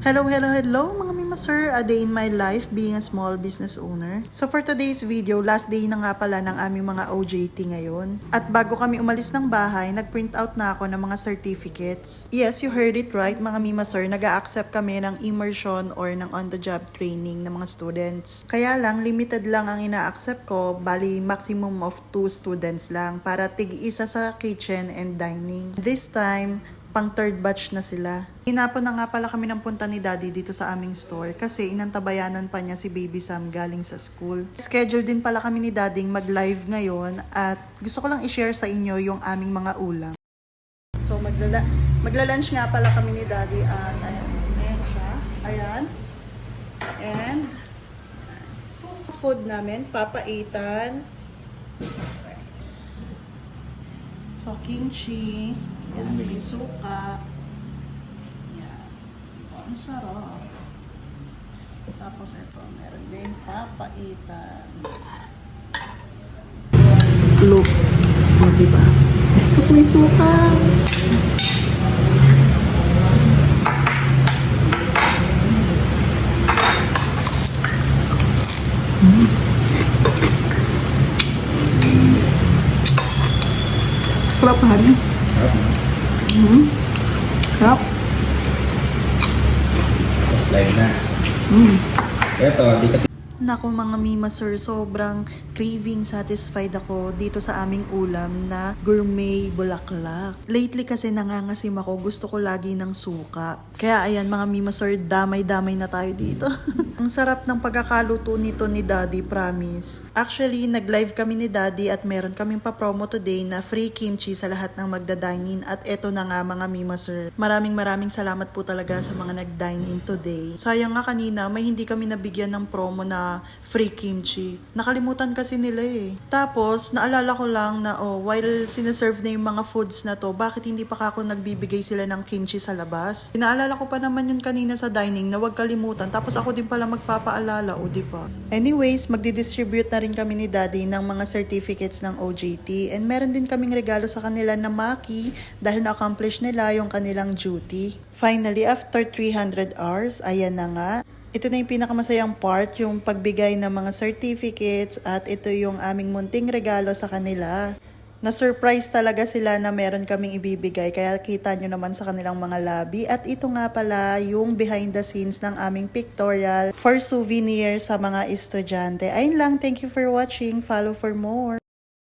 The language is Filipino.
Hello mga Mima Sir, a day in my life being a small business owner. So for today's video, last day na nga pala ng aming mga OJT ngayon. At bago kami umalis ng bahay, nag-print out na ako ng mga certificates. Yes, you heard it right mga Mima Sir, nag-a-accept kami ng immersion or ng on-the-job training ng mga students. Kaya lang, limited lang ang ina-accept ko, bali maximum of 2 students lang para tig-isa sa kitchen and dining. This time, pang third batch na sila. Hinapon na nga pala kami ng punta ni Daddy dito sa aming store kasi inantabayanan pa niya si Baby Sam galing sa school. Schedule din pala kami ni Daddy mag-live ngayon at gusto ko lang i-share sa inyo yung aming mga ulam. So magla-lunch nga pala kami ni Daddy at ayan siya. Ayan. And food namin, papaitan. So kimchi. Yan, may suka. Yan. Ang sarap. Tapos ito, meron din papaitan. Look. O, diba? Tapos may suka. Sarap pa rin. Sarap. Slide na. Ito, di ka... Naku mga Mima Sir, sobrang craving satisfied ako dito sa aming ulam na gourmet bulaklak. Lately kasi nangangasim ako, gusto ko lagi ng suka. Kaya ayan mga Mima Sir, damay-damay na tayo dito. Ang sarap ng pagkakaluto nito ni Daddy, promise. Actually, nag-live kami ni Daddy at meron kaming pa-promo today na free kimchi sa lahat ng magda-dine-in. At eto na nga mga Mima Sir. Maraming salamat po talaga sa mga nag-dine-in today. Sayang nga kanina, may hindi kami nabigyan ng promo na free kimchi. Nakalimutan kasi nila eh. Tapos, naalala ko lang na while sineserve na yung mga foods na to, bakit hindi pa ako nagbibigay sila ng kimchi sa labas? Inaalala ko pa naman yun kanina sa dining na wag kalimutan. Tapos ako din pala magpapaalala, o di ba? Anyways, magdi-distribute na rin kami ni Daddy ng mga certificates ng OJT and meron din kaming regalo sa kanila na Maki dahil na-accomplish nila yung kanilang duty. Finally, after 300 hours, ayan na nga. Ito na yung pinakamasayang part, yung pagbigay ng mga certificates at ito yung aming munting regalo sa kanila. Na-surprise talaga sila na meron kaming ibibigay kaya kita nyo naman sa kanilang mga lobby. At ito nga pala yung behind the scenes ng aming pictorial for souvenir sa mga estudyante. Ayun lang, thank you for watching. Follow for more.